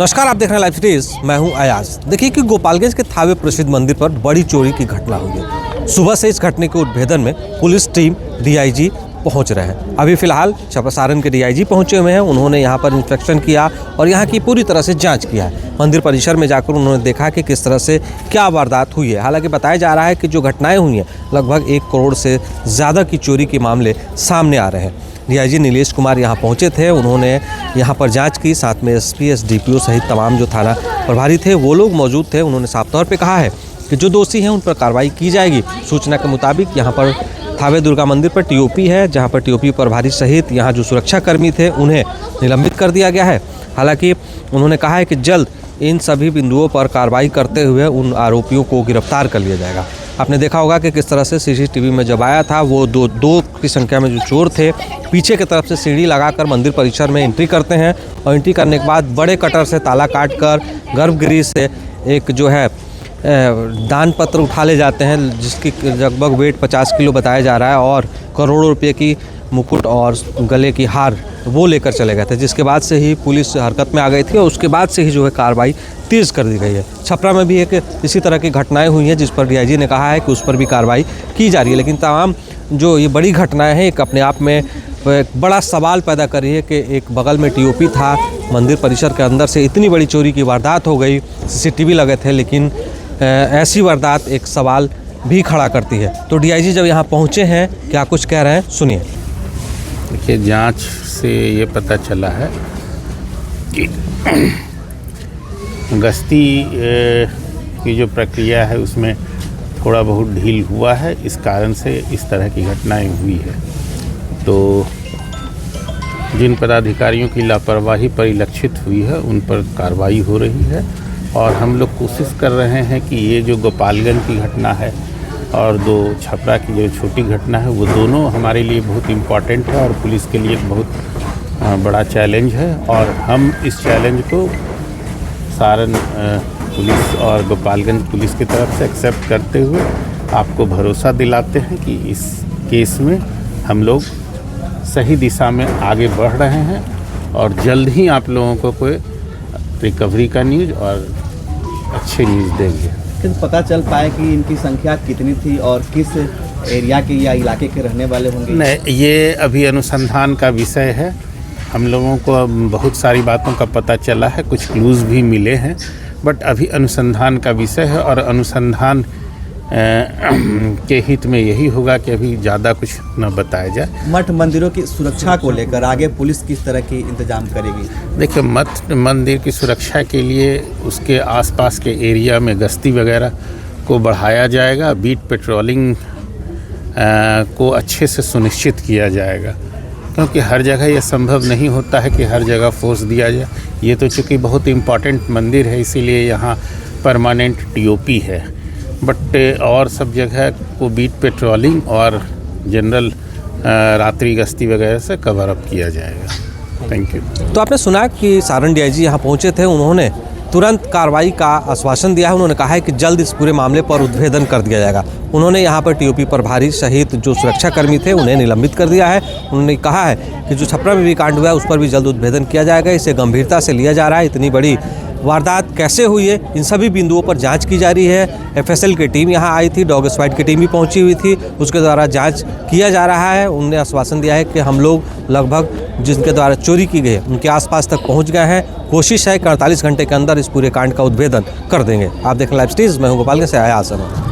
नमस्कार, आप देख रहे हैं लाइव सीरीज। मैं हूं अयाज। देखिए कि गोपालगंज के थावे प्रसिद्ध मंदिर पर बड़ी चोरी की घटना हुई है। सुबह से इस घटना के उद्भेदन में पुलिस टीम डीआईजी पहुंच रहे हैं। अभी फिलहाल छपरा सारण के डीआईजी पहुंचे हुए हैं। उन्होंने यहां पर इंस्पेक्शन किया और यहां की पूरी तरह से जांच किया है। मंदिर परिसर में जाकर उन्होंने देखा कि किस तरह से क्या वारदात हुई है। हालांकि बताया जा रहा है कि जो घटनाएं हुई हैं लगभग 1 करोड़ से ज़्यादा की चोरी के मामले सामने आ रहे हैं। डीआईजी नीलेश कुमार यहाँ पहुँचे थे। उन्होंने यहाँ पर जांच की। साथ में एसपी एसडीपीओ सहित तमाम जो थाना प्रभारी थे वो लोग मौजूद थे। उन्होंने साफ तौर पे कहा है कि जो दोषी हैं उन पर कार्रवाई की जाएगी। सूचना के मुताबिक यहाँ पर थावे दुर्गा मंदिर पर टीओपी है, जहाँ पर टीओपी प्रभारी सहित यहाँ जो सुरक्षाकर्मी थे उन्हें निलंबित कर दिया गया है। हालाँकि उन्होंने कहा है कि जल्द इन सभी बिंदुओं पर कार्रवाई करते हुए उन आरोपियों को गिरफ्तार कर लिया जाएगा। आपने देखा होगा कि किस तरह से सीसीटीवी में जब आया था वो दो की संख्या में जो चोर थे पीछे की तरफ से सीढ़ी लगाकर मंदिर परिसर में एंट्री करते हैं और एंट्री करने के बाद बड़े कटर से ताला काटकर गर्भगृह से एक जो है दान पत्र उठा ले जाते हैं, जिसकी लगभग वेट 50 किलो बताया जा रहा है और करोड़ों रुपये की मुकुट और गले की हार वो लेकर चले गए थे। जिसके बाद से ही पुलिस हरकत में आ गई थी और उसके बाद से ही जो है कार्रवाई तेज़ कर दी गई है। छपरा में भी एक इसी तरह की घटनाएं हुई हैं जिस पर डीआईजी ने कहा है कि उस पर भी कार्रवाई की जा रही है। लेकिन तमाम जो ये बड़ी घटनाएं हैं एक अपने आप में एक बड़ा सवाल पैदा कर रही है कि एक बगल में टीओपी था, मंदिर परिसर के अंदर से इतनी बड़ी चोरी की वारदात हो गई, सीसीटीवी लगे थे, लेकिन ऐसी वारदात एक सवाल भी खड़ा करती है। तो डीआईजी जब यहाँ पहुँचे हैं क्या कुछ कह रहे हैं, सुनिए। देखिए, जांच से ये पता चला है कि गश्ती की जो प्रक्रिया है उसमें थोड़ा बहुत ढील हुआ है। इस कारण से इस तरह की घटनाएं हुई है। तो जिन पदाधिकारियों की लापरवाही परिलक्षित हुई है उन पर कार्रवाई हो रही है और हम लोग कोशिश कर रहे हैं कि ये जो गोपालगंज की घटना है और दो छपरा की जो छोटी घटना है वो दोनों हमारे लिए बहुत इम्पॉर्टेंट है और पुलिस के लिए एक बहुत बड़ा चैलेंज है। और हम इस चैलेंज को सारण पुलिस और गोपालगंज पुलिस की तरफ से एक्सेप्ट करते हुए आपको भरोसा दिलाते हैं कि इस केस में हम लोग सही दिशा में आगे बढ़ रहे हैं और जल्द ही आप लोगों को कोई रिकवरी का न्यूज़ और अच्छे न्यूज़ देंगे। लेकिन पता चल पाए कि इनकी संख्या कितनी थी और किस एरिया के या इलाके के रहने वाले होंगे? नहीं, ये अभी अनुसंधान का विषय है। हम लोगों को बहुत सारी बातों का पता चला है, कुछ क्लूज़ भी मिले हैं, बट अभी अनुसंधान का विषय है और अनुसंधान के हित में यही होगा कि अभी ज़्यादा कुछ न बताया जाए। मठ मंदिरों की सुरक्षा को लेकर आगे पुलिस किस तरह की इंतजाम करेगी? देखिए, मठ मंदिर की सुरक्षा के लिए उसके आसपास के एरिया में गश्ती वगैरह को बढ़ाया जाएगा। बीट पेट्रोलिंग को अच्छे से सुनिश्चित किया जाएगा, क्योंकि हर जगह यह संभव नहीं होता है कि हर जगह फोर्स दिया जाए। ये तो चूँकि बहुत इम्पॉर्टेंट मंदिर है इसीलिए यहाँ परमानेंट टीओपी है, बट और सब जगह को बीट पेट्रोलिंग और जनरल रात्रि गश्ती वगैरह से कवर अप किया जाएगा। Thank you. तो आपने सुना कि सारण डीआईजी यहाँ पहुँचे थे। उन्होंने तुरंत कार्रवाई का आश्वासन दिया है। उन्होंने कहा है कि जल्द इस पूरे मामले पर उद्भेदन कर दिया जाएगा। उन्होंने यहाँ पर टीओपी प्रभारी सहित जो सुरक्षाकर्मी थे उन्हें निलंबित कर दिया है। उन्होंने कहा है कि जो छपरा में भी कांड हुआ है उस पर भी जल्द उद्भेदन किया जाएगा। इसे गंभीरता से लिया जा रहा है। इतनी बड़ी वारदात कैसे हुई है, इन सभी बिंदुओं पर जांच की जा रही है। एफएसएल की टीम यहाँ आई थी, डॉग स्क्वाड की टीम भी पहुंची हुई थी, उसके द्वारा जांच किया जा रहा है। उन्होंने आश्वासन दिया है कि हम लोग लगभग जिनके द्वारा चोरी की गई उनके आसपास तक पहुंच गए हैं। कोशिश है कि 48 घंटे के अंदर इस पूरे कांड का उद्भेदन कर देंगे। आप देख लाइव सीरीज, मैं हूँ गोपालगंज से आया आसन।